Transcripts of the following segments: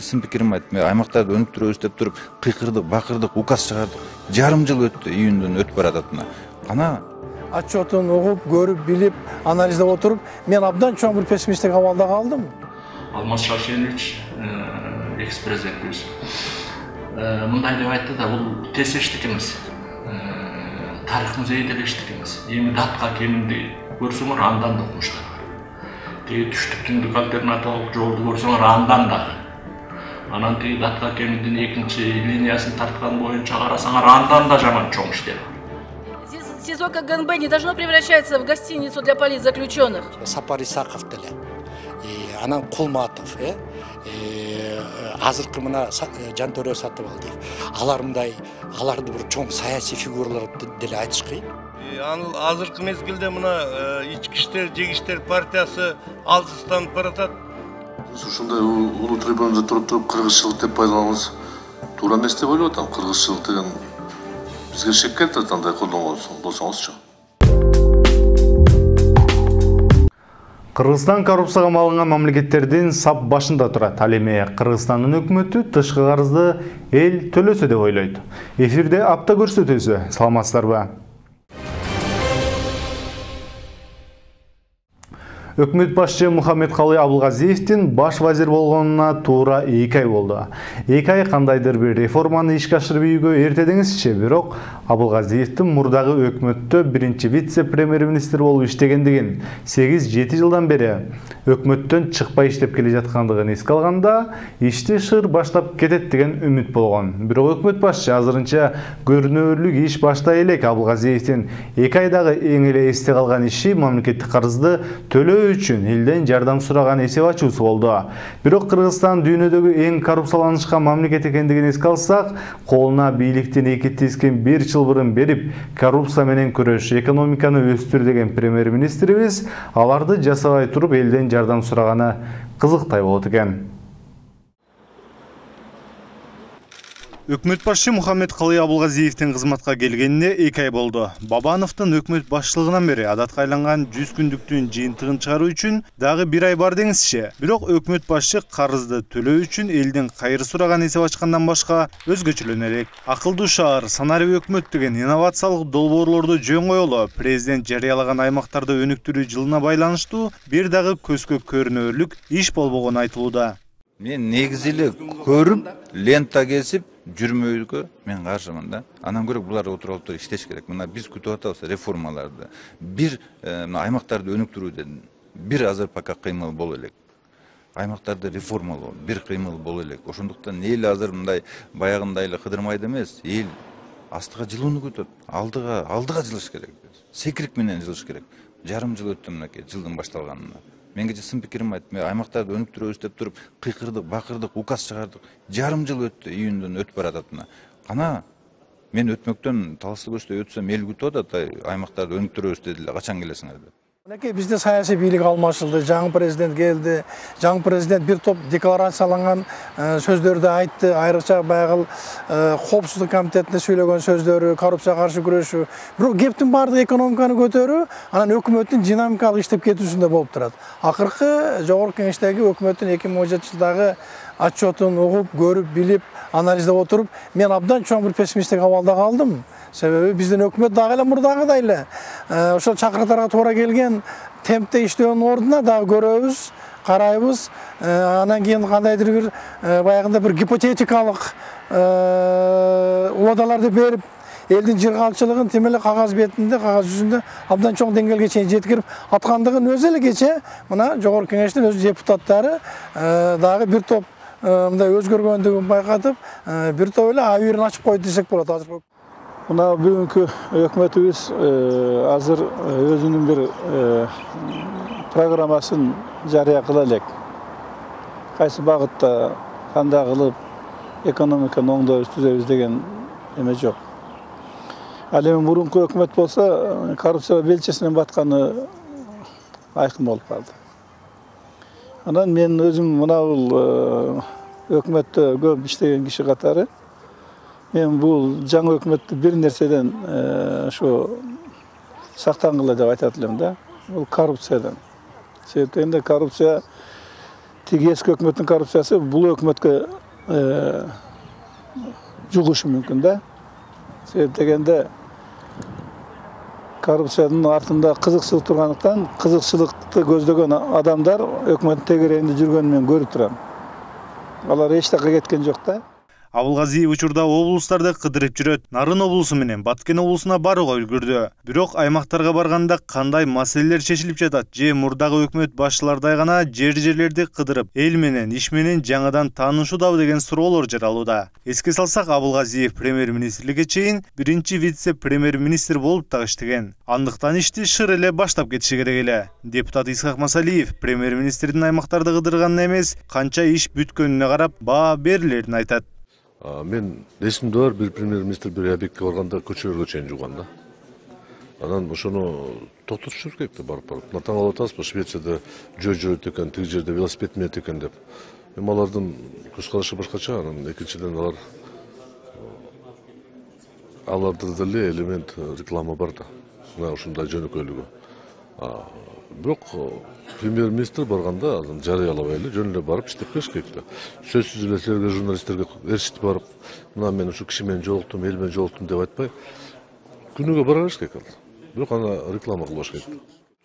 сын пикирим айттым. Аймактарды өнүктүрөбүз деп туруп кыйкырдык, бакырдык, указ чыгардык. Жарым жыл өттү, июндөн өтүп барататына. Кана отчетун угуп, көрүп, билип, анализдеп отуруп, мен абдан чоң бир пессимисттик абалда калдым. Алмаз Шалшенович, экс-президентибиз, мындай деп айтты да, бул тез эштик эмес. Тарих музейде эштик эмес. Эми датка кеминди көрсөңөр андан да окумуштар бар. Тиги түштүк-түндүк альтернативалык жолду көрсөңөр андан да. Анан тиги датка кеминдин экинчи линиясын тарткан боюнча карасаңар андан да жаман чоң иштер бар. СИЗО КГНБ не должно превращаться в гостиницу для политзаключенных. Сапар Исаков деле, анан Кулматов, азыркы мына Жантөрө Сатыбалдиев, алар мындай, аларды бир чоң саясий фигуралар деле айтыш кыйын. Азыркы мезгилде мына ички иштер, жеги иштер партиясы алсызданып баратат. Ушундай улуу трибунада туруп кыргызчылык деп байланабыз туура эмес деп ойлоп атам. Кыргызчылык деген бизге шек келет, андай колдонгон болсоңузчу. Кыргызстан коррупцияга малынган мамлекеттердин сап башында турат. Ал эми Кыргызстандын өкмөтү тышкы карызды эл төлөсө деп ойлойт. Эфирде апта көрсөтүүсү. Саламатсыздарбы? Өкмөт башчы Мухаммедкалый Абылгазиевдин баш вазир болгонуна туура 2 ай болду. 2 ай кандайдыр бир реформаны ишке ашырып ийүүгө эрте деңизчи, бирок Абылгазиевдин мурдагы өкмөттө биринчи вице-премьер-министр болуп иштегендигин, 8-7 жылдан бери өкмөттөн чыкпай иштеп келе жаткандыгын эске алганда, ишти шыр баштап кетет деген үмүт болгон. Бирок өкмөт башчы азырынча көрүнөрлүк иш баштай элек. Абылгазиевдин 2 айдагы эң эле эсте калган иши мамлекеттик карызды төлөө үчүн элден жардам сураган эсеп ачуусу болду. Бирок Кыргызстан дүйнөдөгү эң коррупцияланышкан мамлекет экендигин эске алсак, колуна бийликтин 2 тизгин 1 жыл бурун берип, коррупция менен күрөш, экономиканы өстүр деген премьер-министрибиз аларды жасабай туруп элден жардам сураганы кызыктай болот экен. Өкмөт башчы Мухаммедкалый Абылгазиевдин кызматка келгенине 2 ай болду. Бабановдун өкмөт башчылыгынан бери адатка айланган 100 күндүктүн жыйынтыгын чыгаруу үчүн дагы 1 ай бар деңизчи. Бирок өкмөт башчы карызды төлөө үчүн элдин кайыр сураган эсеп ачкандан башка өзгөчөлөнө элек. Акылдуу шаар, санарип өкмөт деген инновациялык долбоорлорду жөн коелу. Президент жарыялаган аймактарды өнүктүрүү жылына байланыштуу бир дагы көзгө көрүнөрлүк иш болбогону айтылууда. Мен негизи эле көрүп, лента кесип жүрмөйгө мен каршымын да. Анан көрөк булар отуруп иштеш керек. Мына биз күтүп атабыз реформаларды. Бир аймактарды өнүктүрүүдө бир азыр пока кыймыл боло элек. Аймактарды реформалоо бир кыймыл боло элек. Ошондуктан эл азыр мындай баягындай эле кыдырмайды эмес, эл астыга жылууну күтөт. Алдыга жылыш керек. Секирик менен жылыш керек. Жарым жыл өттү мынакей жылдын башталганына. Менге сын пикирим айттым. Аймактарды өнүктүрөбүз деп туруп кыйкырдык, бакырдык, указ чыгардык. Жарым жыл өттү, июндөн өтүп барататына. Кана мен өтмөктөн талашты көздөй өтсөм эл күтүп атат, аймактарды өнүктүрөбүз дедилер. Качан келесиңер деп. Бизде саясий бийлик алмашылды, жаңы президент келди. Жаңы президент бир топ декларацияланган сөздөрдү айтты. Айрыкча баягы коопсуздук комитетинде сүйлөгөн сөздөрү, коррупцияга каршы күрөшүү. Бирок кептин баардыгы экономиканы көтөрүү, анан өкмөттүн динамикалык иштеп кетүүсүндө болуп турат. Акыркы жогорку кеңештеги өкмөттүн 2017 жылдагы отчетун угуп, көрүп, билип, анализдеп отуруп, мен абдан чоң бир пессимисттик абалда калдым. Себеби биздин өкмөт дагы эле мурдагыдай эле ошол чакырыктарга туура келген темпте иштөөнүн ордуна дагы көрөбүз, карайбыз. Анан кийин кандайдыр бир баягында бир гипотетикалык убадаларды берип, элдин жыргалчылыгын тим эле кагаз бетинде, кагаз жүзүндө абдан чоң деңгээлге чейин жеткирип аткандыгын өзү эле кече мына жогорку кеңештин өз депутаттары дагы бир топ мындай өзгөргөндүгүн байкатып, бир топ эле абийирин ачып койду десек болот азыр. Мына бүгүнкү өкмөтүбүз азыр өзүнүн бир программасын жарыя кыла элек. Кайсы багытта кандай кылып экономиканы оңдойбуз, түзөбүз деген эме жок. Ал эми мурунку өкмөт болсо коррупция белчесинен батканы айкын болуп калды. Анан мен өзүм мына бул өкмөттө көп иштеген киши катары мен бул жаңы өкмөттү бир нерседен ошо сактангыла деп айтат элем да. Бул коррупциядан. Себептен коррупция тиги эски өкмөттүн коррупциясы бул өкмөткө жугушу мүмкүн да. Себеп дегенде коррупциянын артында кызыкчылык тургандыктан кызыкчылыкты көздөгөн адамдар өкмөттүн тегерегинде жүргөнүн мен көрүп турам. Алар эч жакка кеткен жок да. Абылгазиев учурда облустарды кыдырып жүрөт. Нарын облусу менен Баткен облусуна барууга үлгүрдү. Бирок аймактарга барганда кандай маселелер чечилип жатат же мурдагы өкмөт башчылардай гана жерлерди кыдырып, эл менен, иш менен жаңадан таанышуудабы деген суроолор жаралууда. Эске салсак, Абылгазиев премьер-министрликке чейин биринчи вице-премьер-министр болуп так иштеген. Андыктан ишти шыр эле баштап кетиши керек эле. Депутат Исхак Масалиев премьер-министрдин аймактарды кыдырганына эмес, канча иш бүткөнүнө карап баа берилерин айтат. Мен эсимде бар, бир премьер-министр бир объектке барганда көчөлөргө чейин жууган да. Анан ошону токтотуш керек да барып. Мына таң алып атасызбы, Швецияда жөө жүрөт экен, тиги жерде велосипед минет экен деп. Эми алардын көз карашы башкача, анан экинчиден аларда деле элемент реклама бар да. Мына ушундай жөнөкөйлүгү. Бирок премьер-министр барганда жарыялабай эле жөн эле барып иштеп бериш керек да. Сөзсүз эле силерге журналисттерге эршитип барып, мына мен ушу киши менен жолуктум, эл менен жолуктум деп айтпай, күнүгө бара бериш керек. Бирок аны реклама кылбаш керек.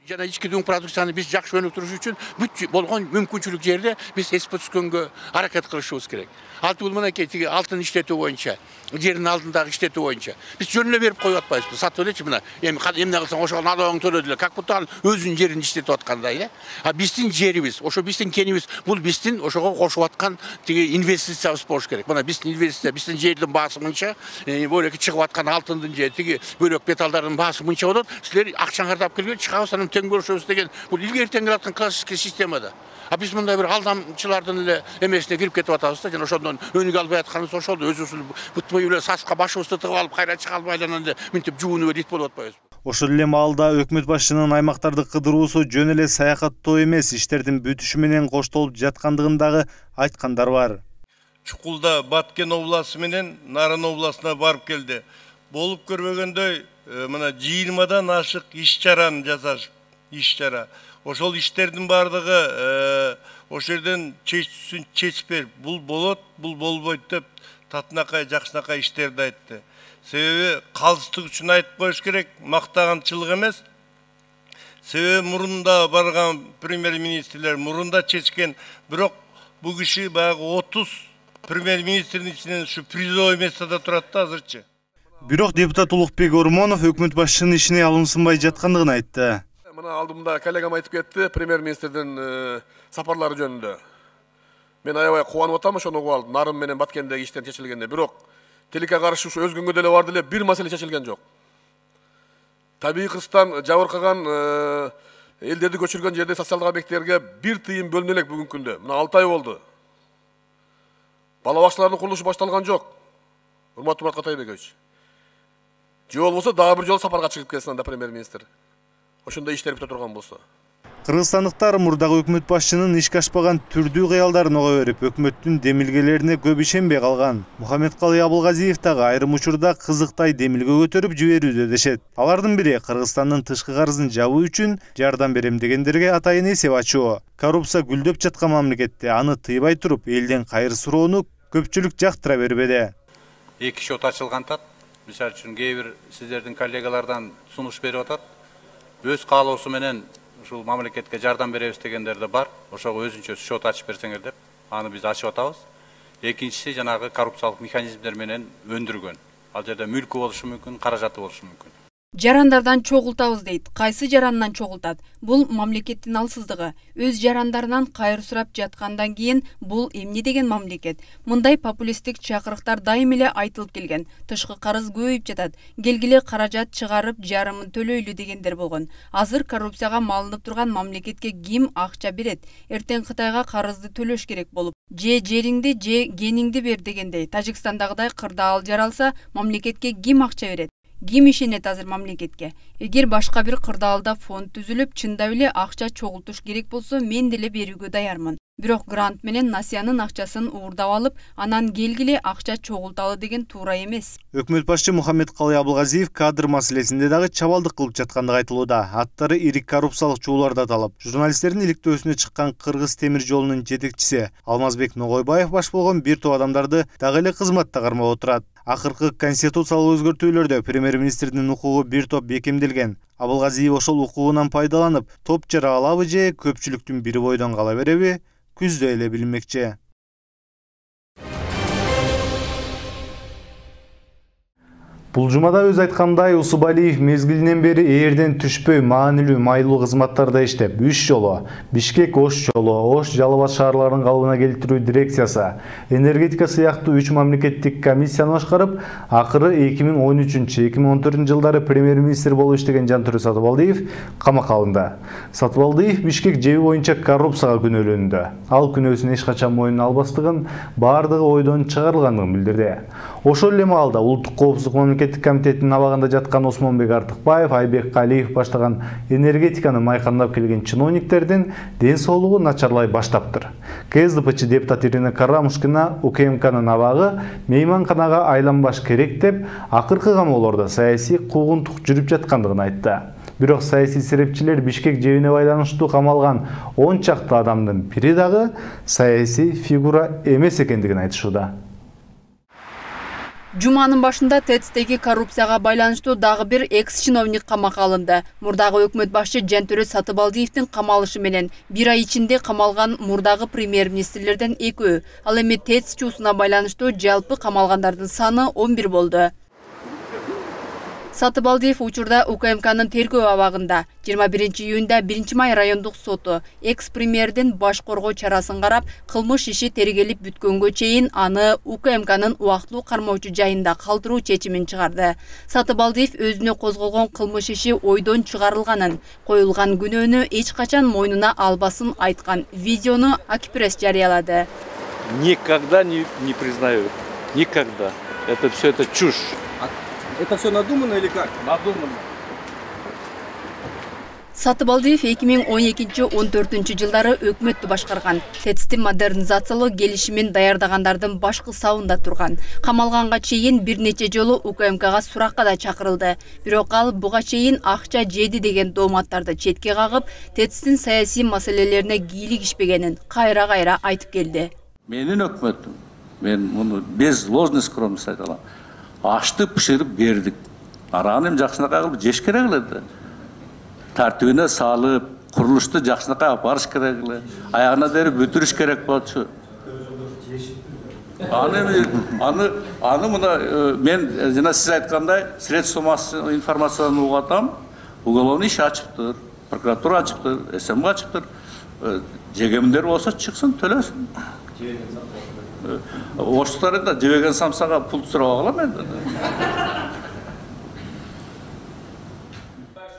Жана ички дүң продукцияны биз жакшы өнүктүрүш үчүн бүт болгон мүмкүнчүлүк жерде биз экспорт түскөнгө аракет кылышыбыз керек. Алты бул мынакей тиги алтын иштетүү боюнча, жердин алдындагы иштетүү боюнча биз жөн эле берип коюп атпайбызбы? Сатып элечи мына. Эми эмне кылсаң ошого налогун төлөдү эле. Как будто өзүнүн жерин иштетип аткандай, э? А биздин жерибиз, ошо биздин кенибиз, бул биздин ошого кошуп аткан тиги инвестициябыз болуш керек. Мына биздин инвестиция, биздин жердин баасы мынча, бөлөкү чыгып аткан алтындын же тиги бөлөк металлдардын баасы мынча болот. Силер акчаңарды алып келген чыгабыз, анан тең бөлүшөбүз деген бул илгертен келаткан классический системада. А биз мындай бир алдамчылардын эле эмесине кирип кетип атабыз да, жана ошондон өнүгө албай атканыбыз ошол өзүбүз бутпай эле саска башыбызды тыгып алып кайра чыга албай эле мынтип жуунуп эле ит болуп атпайбызбы? Ошол эле маалда өкмөт башчынын аймактарды кыдыруусу жөн эле саякаттоо эмес, иштердин бүтүшү менен коштолуп жаткандыгындагы айткандар бар. Чукулда Баткен обласы менен Нарын обласына барып келди. Болуп көрбөгөндөй мына 20дан ашык иш-чараны жасашып, иш-чара. Ошол иштердин бардыгы ошол жерден чечип берип, бул болот, бул болбойт деп татынакай, жакшынакай иштерди айтты. Себеби калыстык үчүн айтып коюш керек, мактаганчылык эмес. Себеби мурунда барган премьер-министрлер мурунда чечкен, бирок бул киши баягы 30 премьер-министрдин ичинен ушу призовый местода турат да азырчы. Бирок депутат Улукбек Ормонов өкмөт башчынын ишине алынсынбай жаткандыгын айтты. Мына алдымда коллегам айтып кетти, премьер-министрдин сапарлары жөнүндө. Мен аябай кубанып атам, ошону угуп алдым. Нарын менен Баткендеги иштен чечилгенде, бирок тилекке каршы ушу өзгөнгө деле барды эле бир маселе чечилген жок. Табигый кырсыктан жабыркаган элдерди көчүргөн жерде социалдык объекттерге бир тыйын бөлүнө элек бүгүнкү күндө. Мына 6 ай болду. Бала бакчалардын курулушу башталган жок. Урматтуу Мурат Катайбекович. Же болбосо дагы бир жолу сапарга чыгып келсин анда премьер-министр. Ошондой иштер бүтө турган болсо. Кыргызстандыктар мурдагы өкмөт башчынын ишке ашпаган түрдүү кыялдарын ого берип, өкмөттүн демилгелерине көп ишенбей калган. Мухаммедкалый Абылгазиев дагы айрым учурда кызыктай демилге көтөрүп жиберүүдө дешет. Алардын бири Кыргызстандын тышкы карызын жабуу үчүн жардам берем дегендерге атайын эсеп ачуу. Коррупция гүлдөп жаткан мамлекетте аны тыйбай туруп, элден кайыр суроону көпчүлүк жактыра бербеди. Эки шот ачылгантат. Мисалы үчүн кээ бир сиздердин коллегалардан сунуш берип атат. Өз каалоосу менен ушул мамлекетке жардам беребиз дегендер да бар. Ошого өзүнчө шот ачып берсеңер деп, аны биз ачып атабыз. Экинчиси жанагы коррупциялык механизмдер менен өндүргөн. Ал жерде мүлкү болушу мүмкүн, каражаты болушу мүмкүн. Жарандардан чогултабыз дейт. Кайсы жарандан чогултат? Бул мамлекеттин алсыздыгы. Өз жарандарынан кайыр сурап жаткандан кийин бул эмне деген мамлекет? Мындай популисттик чакырыктар дайым эле айтылып келген. Тышкы карыз көбөйүп жатат. Келгиле каражат чыгарып жарымын төлөйлү дегендер болгон. Азыр коррупцияга малынып турган мамлекетке ким акча берет? Эртең Кытайга карызды төлөш керек болуп, же жериңди, же гениңди бер дегендей. Тажикстандагыдай кырдаал жаралса, мамлекетке ким акча берет? Ким ишенет азыр мамлекетке? Эгер башка бир кырдаалда фонд түзүлүп, чындап эле акча чогултуш керек болсо, мен деле берүүгө даярмын. Бирок грант менен Насиянын акчасын уурдап алып, анан келгиле акча чогулталы деген туура эмес. Өкмөт башчы Мухаммедкалый Абылгазиев кадр маселесинде дагы чабалдык кылып жаткандыгы айтылууда. Аттары ири коррупциялык чууларда аталып, журналисттердин иликтөөсүнө чыккан Кыргыз темир жолунун жетекчиси Алмазбек Ногойбаев баш болгон бир топ адамдарды дагы эле кызматта кармап отурат. Акыркы конституциялык өзгөртүүлөрдө премьер-министрдин укугу бир топ бекемделген. Абылгазиев ошол укугунан пайдаланып, топ жара алабы же көпчүлүктүн бири бойдон кала береби? Күздө эле билинмекчи. Бул жумада өз айткандай Усубалиев мезгилинен бери ээрден түшпөй маанилүү майлуу кызматтарда иштеп, 3 жолу Бишкек Ош жолу, Ош Жалал Абад шаарларынын калыбына келтирүү дирекциясы, энергетика сыяктуу 3 мамлекеттик комиссияны башкарып, акыры 2013-2014 жылдары премьер-министр болуп иштеген Жантөрө Сатыбалдиев камакка алынды. Сатыбалдиев Бишкек жеби боюнча коррупцияга күнөөлөнүндө. Ал күнөөсүн эч качан мойнуна албастыгын, бардыгы ойдон чыгарылгандыгын билдирди. Ошол эле маалда Улуттук коопсуздук мамлекеттик комитетинин абагында жаткан Осмонбек Артыкбаев, Айбек Калиев баштаган энергетиканы майкандап келген чиновниктердин ден соолугу начарлай баштаптыр. КСДПчы депутат Ирина Карамушкина УКМКнын абагы мейманканага айланбаш керек деп, акыркы камоолордо саясий куугунтук жүрүп жаткандыгын айтты. Бирок саясий серепчилер Бишкек жебине байланыштуу камалган 10 чакты адамдын бири дагы саясий фигура эмес экендигин айтышууда. Жуманын башында ТЭЦ-теги коррупцияга байланыштуу дагы бир экс-чиновник камакка алынды. Мурдагы өкмөт башчы Жантөрө Сатыбалдиевдин камалышы менен 1 ай ичинде камалган мурдагы премьер-министрлерден 2. Ал эми ТЭЦ чуусуна байланыштуу жалпы камалгандардын саны 11 болду. Сатыбалдиев учурда УКМКнын тергөө абагында 21 июнда 1 май райондук соту экс-премьердин баш коргоо чарасын карап, кылмыш иши тергелип бүткөнгө чейин аны УКМКнын убактылуу кармоочу жайында калтыруу чечимин чыгарды. Сатыбалдиев өзүнө козголгон кылмыш иши ойдон чыгарылганын, коюлган күнөөнү эч качан мойнуна албасын айткан видеону Акипресс жарыялады. Никогда не признаю. Никогда. Это все это чушь. Это все надумано или как? Надумано. Сатыбалдиев 2012-14 жылдары өкмөттү башкарган. ТЭЦ-ти модернизациялоо келишимин даярдагандардын башкы сабында турган. Камалганга чейин бир нече жолу УКМКга суракка да чакырылды. Бирок ал буга чейин акча жеди деген дооматтарды четке кагып, ТЭЦ-тин саясий маселелерине кийлигишпегенин кайра-кайра айтып келди. Менин өкмөтүм, мен муну без ложной скромности айта алам. Ашты пышырып бердик. Араны жакшынакай кылып жеш керек эле. Тартибине салып, курулушту жакшынакай алып барыш керек эле. Аягына дейин бүтүрүш керек болчу. Аны мына мен жана сиз айткандай средства массовой информацияны угатам. Уголовный иш ачыптыр, прокуратура ачыптыр, СМГ ачыптыр. Жегемдер болсо чыксын, төлөсүн. Орыстары да жебеген самсаға пул сурап алам енді.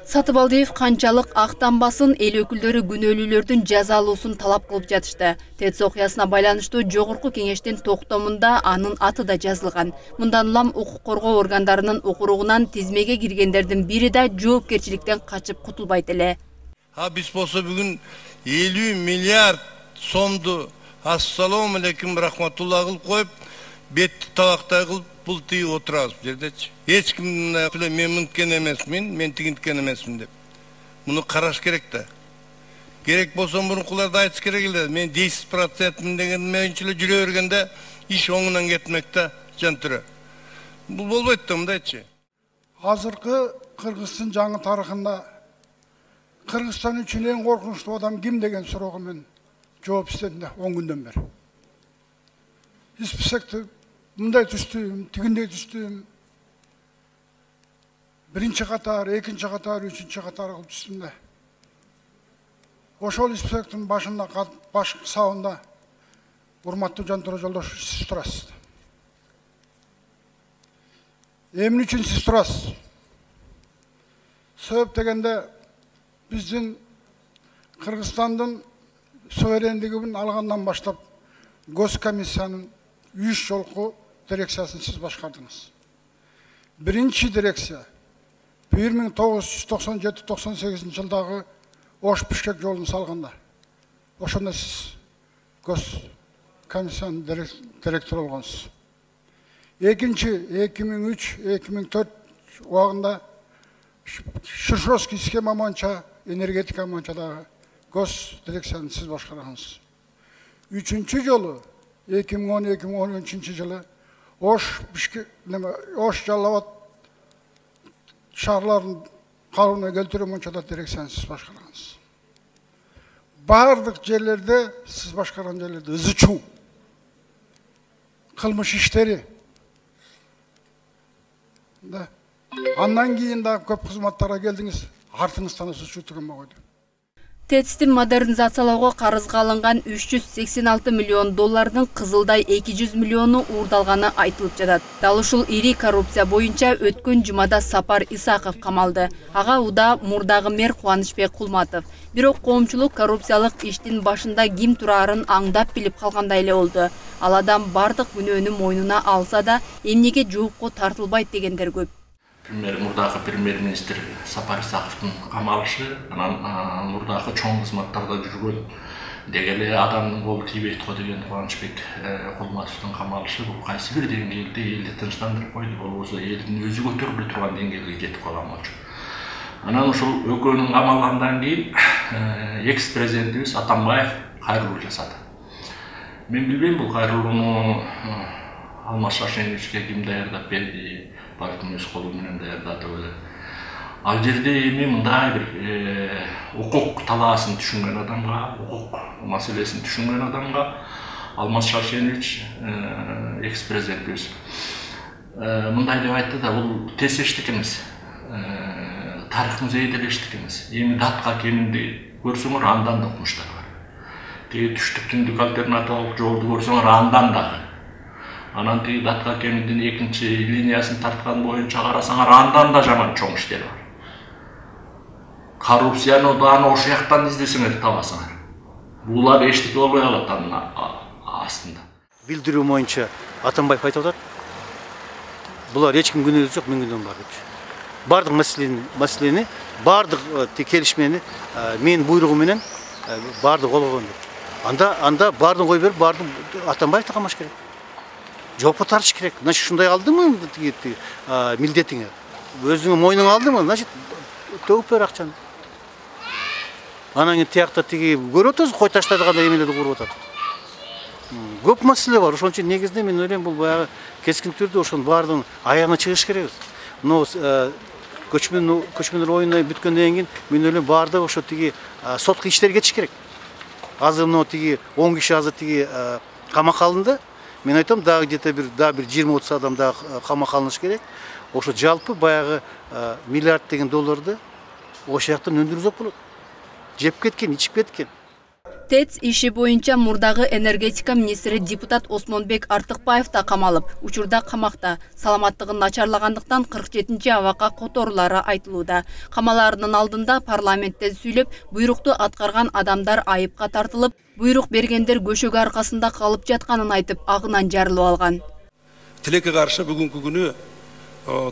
Сатыбалдиев канчалык актанбасын эл өкүлдөрү күнөөлүүлөрдүн жазалуусун талап кылып жатышты. ТЭЦ окуясына байланыштуу жогорку кеңештин токтомунда анын аты да жазылган. Мындан улам укук коргоо органдарынын укуругунан тизмеге киргендердин бири да жоопкерчиликтен качып кутулбайт эле. Биз болсо бүгүн 50 миллиард сомду Ассаламу алейкум рахматулла кылып коюп, бетти табактай кылып пул тыйып отурабыз бу жердечи. Эч ким мен мынткен эмесмин, мен тигинткен эмесмин деп. Муну караш керек да. Керек болсо мурункуларды айтыш керек эле. Мен 10% деген менче эле жүрө бергенде иш оңунан кетмек да, Жантөрө. Бул болбойт да мындайчы. Азыркы Кыргыздын жаңы тарыхында Кыргызстан үчүн эң коркунучтуу адам ким деген суроого мен жооп издедим да 10 күндөн бери. Списокто мындай түштүм, тигиндей түштүм. Биринчи катар, экинчи катар, үчүнчү катар кылып түштүм да. Ошол списоктун башында, баш сабында урматтуу Жантөрө Жолдошов сиз турасыз. Эмне үчүн сиз турасыз? Себеп дегенде биздин Кыргызстандын суверендигин алгандан баштап Госкомиссиянын 3 жолку дирекциясын сиз башкардыңыз. Биринчи дирекция 1997-98 жылдагы Ош-Бишкек жолун салганда. Ошондо сиз Госкомиссияның директоры болғансыз. Екінші 2003-2004 уақытында Шишровский схема бойынша энергетика бойыншадағы госдирекцияны сіз басқарғансыз. Üçüncü жолы 2010-2013 жылы Ош Жалауат шарларын қалуына келтіру бойынша да дирекцияны сіз басқарғансыз. Барлық жерлерде сіз басқарған жерлерде ызычу, қылмыш іштері. Андан кейін да көп қызматтарға келдіңіз, артыңыздан ызычу түгенме қойды. ТЭЦ-ті модернизациялауға қарызға алынған 386 миллион доллардың Қызылдай 200 миллионы уырдалғаны айтылып жатат. Дал ушул ири коррупция бойынша өткөн жумада Сапар Исаков камалды. Ага уда мурдагы мэр Кубанычбек Кулматов. Бирок коомчулук коррупциялык иштин башында ким турарын аңдап билип калгандай эле болду. Ал адам бардык күнөөнү мойнуна алса да эмнеге жоопко тартылбайт дегендер көп. Мурдагы премьер-министр Сапар Исаковдун камалышы, анан мурдагы чоң кызматтарда жүргөн дегеле адамдын колу тийбейт го деген Кубанычбек Кулматовдун камалышы бул кайсы бир деңгээлде элди тынчтандырып койду, болбосо элдин өзү көтөрүлө турган деңгээлге жетип калган болчу. Анан ушул экөөнүн камалгандан кийин экс-президентибиз Атамбаев кайрылуу жасады. Мен билбейм бул кайрылууну Алмаз Шашеновичке ким даярдап берди, балким өз колу менен даярдады. Ал жерде эми мындай бир укук талаасын түшүнгөн адамга, укук маселесин түшүнгөн адамга Алмаз Шашенович экс-президентибиз мындай деп айтты да, бул тесештик эмес. Тарих музейде элештик эмес. Эми датка кеминди көрсөңөр андан да окумуштар бар. Тиги түштүк түндүк альтернативалык жолду көрсөңөр андан дагы. Анан тиги датка кеминдин экинчи линиясын тарткан боюнча карасаңар андан да жаман чоң иштер бар. Коррупцияны дагы ошол жактан издесеңер табасыңар. Булар эчтеке болбой калат анын астында. Билдирүү боюнча Атамбаев айтып атат. Булар эч ким күнөөсү жок, мен күнөөм бар депчи. Бардык маселени, бардык келишмени менин буйругум менен бардык болгон деп. Анда бардын кой берип, бардын Атамбаевди камаш керек. Жоопко тартыш керек. Значит, ушундай алдыңбы милдетиңе? Өзүңө мойнуңа алдыңбы? Значит, төгүп бер акчаны. Анан кийин тиякта тиги көрүп атасыз, кой таштадыгандай эмелерди куруп атат. Көп маселе бар. Ошон үчүн негизинде мен ойлойм, бул баягы кескин түрдө ошонун баардыгын аягына чыгыш керекбиз. Но көчмөндөр оюндай бүткөндөн кийин мен ойлойм баардыгы ошо тиги сотко иштерге кетиш керек. Азыр мына тиги 10 киши азыр тиги камакка алынды. Мен айтам, дагы где-то бир 20-30 адам дагы камакка алыныш керек. Ошо жалпы баягы миллиард деген долларды ошол жактан өндүрүп болот. Жеп кеткен, ичип кеткен. ТЭЦ иши боюнча мурдагы энергетика министри депутат Осмонбек Артыкбаев да камалып, учурда камакта. Саламаттыгын начарлагандыктан 47-абакка которулары айтылууда. Камаларынын алдында парламентте сүйлөп, буйрукту аткарган адамдар айыпка тартылып, буйрук бергендер көшөгө аркасында калып жатканын айтып, агынан жарылып алган. Тилекке каршы бүгүнкү күнү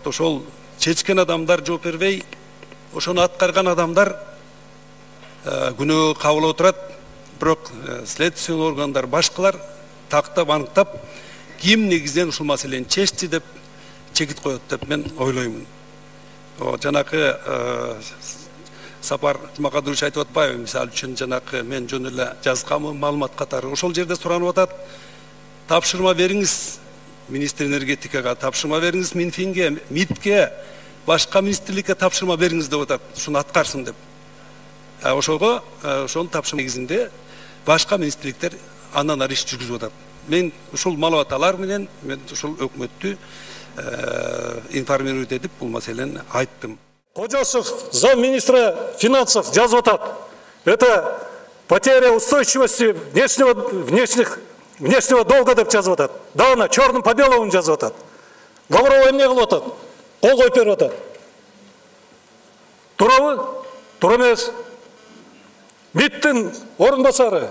ошол чечкен адамдар жооп бербей, ошону аткарган адамдар күнөө кабыл отурат. Бирок следственный органдар башкалар тактап аныктап, ким негизинен ушул маселени чечти деп чекит коет деп мен ойлоймун. Жанакы Сапар Жумакадырович айтып атпайбы, мисалы үчүн жанакы мен жөн эле жазгам маалымат катары ошол жерде суранып атат. Тапшырма бериңиз министр энергетикага, тапшырма бериңиз Минфинге, МИДке, башка министрликке тапшырма бериңиз деп атат, ушуну аткарсын деп. Ошого ошол тапшырма негизинде башка министрликтер андан ары иш жүргүзүп атат. Мен ушул маалымат алар менен мен ушул өкмөттү информировать этип бул маселени айттым. Кожосов, замминистра финансов, жазып атат. Это потеря устойчивости внешнего долга деп жазып атат. Дагы черным по белому жазып атат. Лавров эмне кылып атат? Кол коюп берип атат. Туурабы? Туура эмес. МИДтин орун басары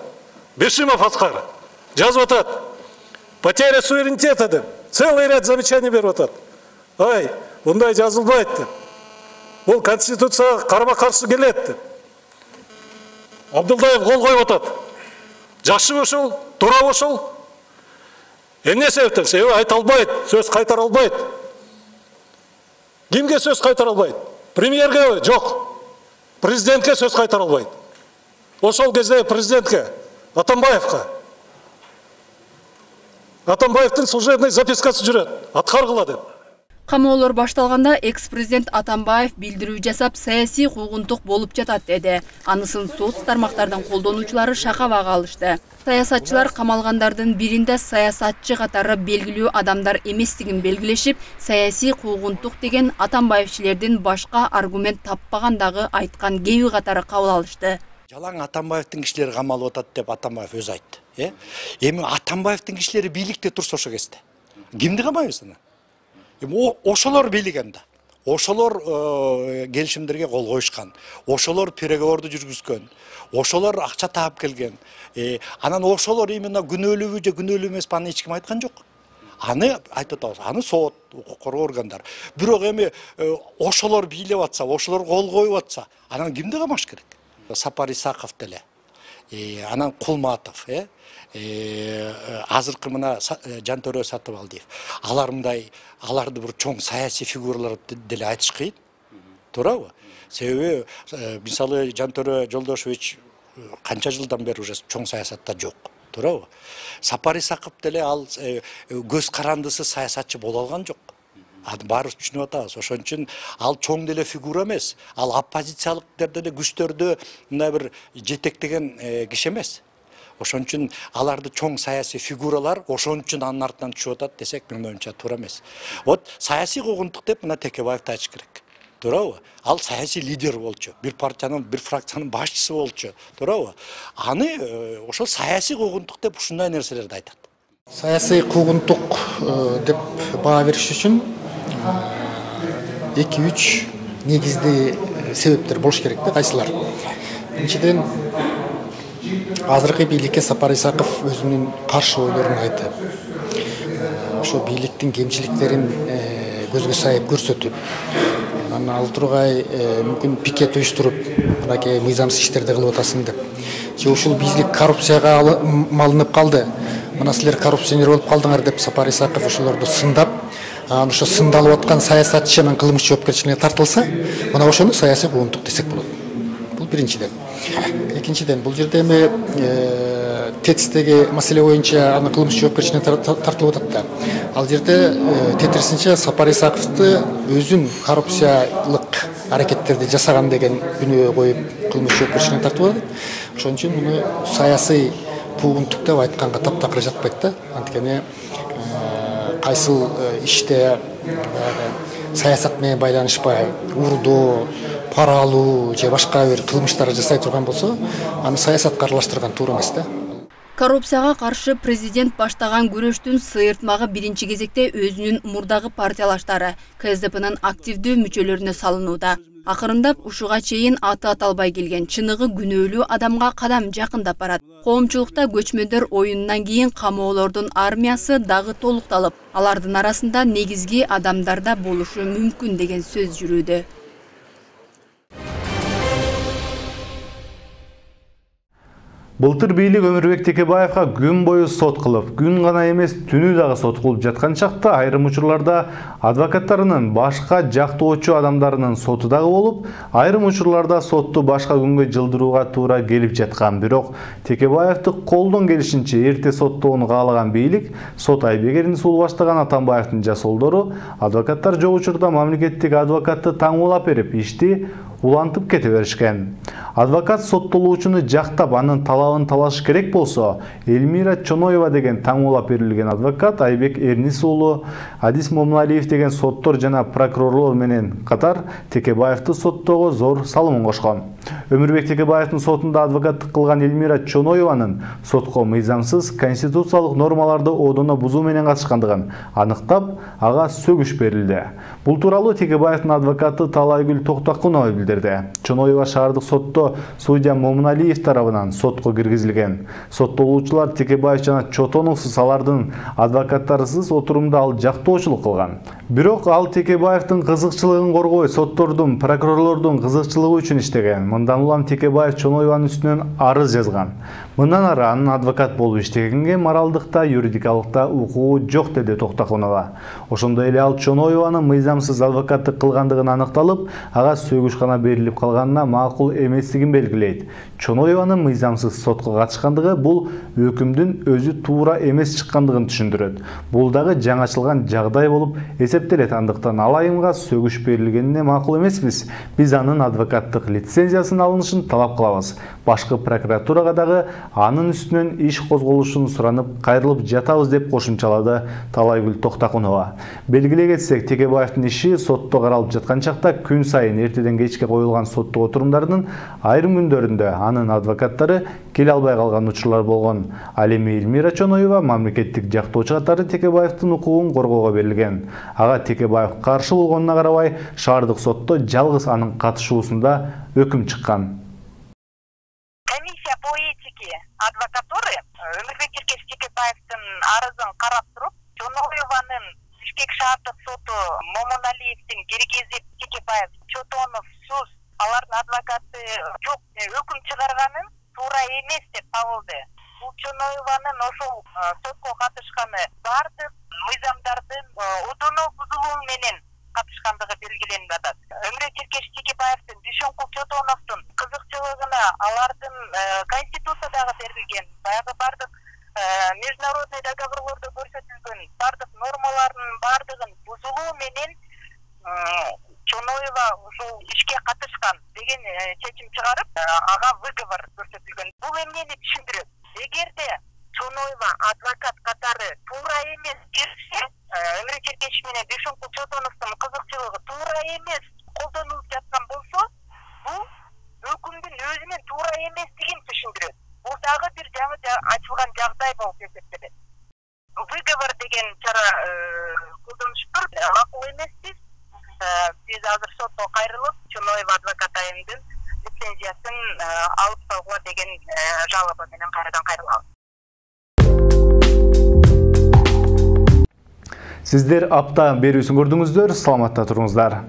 Бешимов Аскар жазып атат. Потеря суверенитета деп целый ряд замечаний берип атат. Ай, мындай жазылбайт деп. Бул конституцияга карама каршы келет деп. Абдулдаев кол коюп атат. жакшы ошол, туура ошол. Эмне себептен? Себеби айта албайт, сөз кайтара албайт. Кимге сөз кайтара албайт? Премьерге жок. Президентке сөз кайтара албайт. Ошол кезде президентке, Атамбаевка. Атамбаевдин служебный запискасы жүрөт, аткаргыла деп. Камоолор башталганда экс-президент Атамбаев билдирүү жасап, саясий куугунтук болуп жатат деди. Анысын соц тармактардын колдонуучулары шакабага алышты. Саясатчылар камалгандардын биринде саясатчы катары белгилүү адамдар эместигин белгилешип, саясий куугунтук деген Атамбаевчилердин башка аргумент таппагандагы айткан кеби катары кабыл алышты. Жалаң Атамбаевдин кишилери камалып атат деп Атамбаев өзү айтты. Эми Атамбаевдин кишилери бийликте турса ошо кезде. Кимди камайбыз аны? Ошолор бийлигенде. Ошолор келишимдерге кол коюшкан. Ошолор переговорду жүргүзгөн. Ошолор акча таап келген. Анан ошолор именно күнөөлүүбү же күнөөлүү эмеспи аны эч ким айткан жок. Аны айтып атабыз. Аны сот, укук коргоо органдар. Бирок эми ошолор бийлеп атса, ошолор кол коюп атса, анан кимди камаш керек? Сапар Исаков деле. Анан Кулматов, азыркы мына Жантөрө Сатыбалдиев. Аларды бир чоң саясий фигуралар деле айтыш кыйын. Туурабы? Себеби мисалы Жантөрө Жолдошевич канча жылдан бери уже чоң саясатта жок. Туурабы? Сапар Исаков деле ал көз карандысы саясатчы боло алган жок. Баарыбыз түшүнүп атабыз. Ошон үчүн ал чоң деле фигура эмес. Ал оппозициялыктар деле күчтөрдү мына бир жетектеген киши эмес. Ошон үчүн аларды чоң саясий фигуралар, ошон үчүн анын артынан түшүп атат десек, менин оюмча туура эмес. Вот саясий куугунтук деп мына Текебаевди айтыш керек. Туурабы? Ал саясий лидер болчу, бир партиянын, бир фракциянын башчысы болчу. Туурабы? Аны ошол саясий куугунтук деп ушундай нерселерди айтат. Саясий куугунтук деп баа бериш үчүн 2-3 негизди себептер болуш керек да, кайсылар. Биринчиден, азыркы бийликке Сапар Исаков өзүнүн каршы ойлорун айтып, ошо бийликтин кемчиликтерин көзгө сайып көрсөтүп, анан ал тургай мүмкүн пикет уюштуруп, мынакей мыйзамсыз иштерди кылып атасың деп. Же ушул бийлик коррупцияга малынып калды, мына силер коррупционер болуп калдыңар деп Сапар Исаков ошолорду сындап, ошо сындалып аткан саясатчы менен кылмыш жоопкерчилигине тартылса, мына ошону саясий куугунтук десек болот. Бул биринчиден. Экинчиден, бул жерде эми ТЭЦ-теги маселе боюнча аны кылмыш жоопкерчилигине тартылып атат да. Ал жерде тетирисинче Сапар Исаковду өзүн коррупциялык аракеттерди жасаган деген күнөө коюп кылмыш жоопкерчилигине тартып атат. Ошон үчүн муну саясий куугунтук деп айтканга таптакыр жатпайт да. Анткени кайсыл иште саясат менен байланышпай, урдоо, пара алуу же башка бир кылмыштар жасай турган болсо, аны саясатка аралаштырган туура эмес да. Коррупцияга каршы президент баштаган күрөштүн сыйыртмагы биринчи кезекте өзүнүн мурдагы партиялаштары КСДПнын активдүү мүчөлөрүнө салынууда. Акырындап ушуга чейин аты аталбай келген чыныгы күнөөлүү адамга кадам жакындап барат. Коомчулукта көчмөндөр оюнунан кийин камоолордун армиясы дагы толукталып, алардын арасында негизги адамдар да болушу мүмкүн деген сөз жүрүүдө. Былтыр бийлик Өмүрбек Текебаевга күн бою сот кылып, күн гана эмес түнү дагы сот кылып жаткан чакта айрым учурларда адвокаттарынын башка жактоочу адамдарынын соту дагы болуп, айрым учурларда сотту башка күнгө жылдырууга туура келип жаткан. Бирок Текебаевди колдон келишинче эрте соттоону каалаган бийлик сот айбегерин сул баштаган Атамбаевдин жасолдору адвокаттар жок учурда мамлекеттик адвокатты таңуулап берип, ишти улантып кете беришкен. Адвокат соттолуучуну жактап анын талабын талаш керек болсо, Эльмира Чоноева деген таңуулап берилген адвокат Айбек Эрнис уулу, Адис Момуналиев деген соттор жана прокурорлор менен катар Текебаевди соттоого зор салымын кошкон. Өмүрбек Текебаевдин сотунда адвокаттык кылган Эльмира Чоноеванын сотко мыйзамсыз конституциялык нормаларды одоно бузуу менен катышкандыгын аныктап, ага сөгүш берилди. Бул тууралуу Текебаевдин адвокаты Талайгүл Токтакунова билдирди. Чоноева шаардык сотто судья Момуналиев тарабынан сотко киргизилген. Соттолуучулар Текебаев жана Чотоновсуз алардын адвокаттарысыз отурумда ал жактоочулук кылган. Бирок ал Текебаевдин кызыкчылыгын коргой, соттордун, прокурорлордун кызыкчылыгы үчүн иштеген. Мындан улам Текебаев Чоноеванын үстүнөн арыз жазган. Мындан ары анын адвокат болуп иштегенге моралдыкта, юридикалыкта укугу жок, деди Токтакунова. Ошондой эле ал Чоноеванын мыйзамсыз адвокаттык кылгандыгын аныкталып, ага сөгүш гана берилип калганына макул эместигин белгилейт. Чоноеванын мыйзамсыз сотко катышкандыгы бул өкүмдүн өзү туура эмес чыккандыгын түшүндүрөт. Бул дагы жаңачылган жагдай болуп эсептелет. Андыктан ал айымга сөгүш берилгенине макул эмеспиз. Биз анын адвокаттык лицензиясынын алынышын талап кылабыз. Башкы прокуратурага дагы анын үстүнөн иш козголушун суранып кайрылып жатабыз, деп кошумчалады Талайгүл Токтакунова. Белгилей кетсек, Текебаевдин иши сотто каралып жаткан чакта күн сайын эртеден кечке коюлган соттук отурумдардын айрым күндөрүндө анын адвокаттары келе албай калган учурлар болгон. Ал эми Элмира Чоноева мамлекеттик жактоочу катары Текебаевдин укугун коргоого берилген. Ага Текебаев каршы болгонуна карабай, шаардык сотто жалгыз анын катышуусунда өкүм чыккан. Комиссия по этике адвокатуры Өмүрбек Эркеш Текебаевдин арызын карап туруп, Чоноеванын Бишкек шаардык соту Момуналиевдин киргизип, Текебаев, Чотонов, Сус алардын адвокаты жок өкүм чыгарганын туура эмес деп табылды. Бул Чоноеванын ошол сотко катышканы бардык мыйзамдардын удуну бузулуу менен катышкандыгы белгиленип атат. Өмүрбек Эркеш Текебаевдин, Дүйшөнкул Чотоновдун кызыкчылыгына алардын конституциядагы берилген баягы бардык международный договорлордо көрсөтүлгөн бардык нормалардын бардыгын бузулуу менен Чоноева ушул ишке катышкан деген чечим чыгарып, ага выговор көрсөтүлгөн. Бул эмнени түшүндүрөт? Эгерде Чоноева адвокат катары туура эмес кирсе, Өмүрбек Эркеш менен Дүйшөнкул Чотоновдун кызыкчылыгы туура эмес колдонулуп жаткан болсо, бул өкүмдүн өзүнүн туура эместигин түшүндүрөт. Бул дагы бир жаңы ачылган жагдай болуп эсептелет. Выговор деген чара колдонушуптур, макул эмеспиз. Биз азыр сотко кайрылып, Чоноева адвокат айымдын лицензиясын алып салгыла деген жалоба менен кайрадан кайрылабыз. Сиздер апта берүүсүн көрдүңүздөр, саламатта туруңуздар.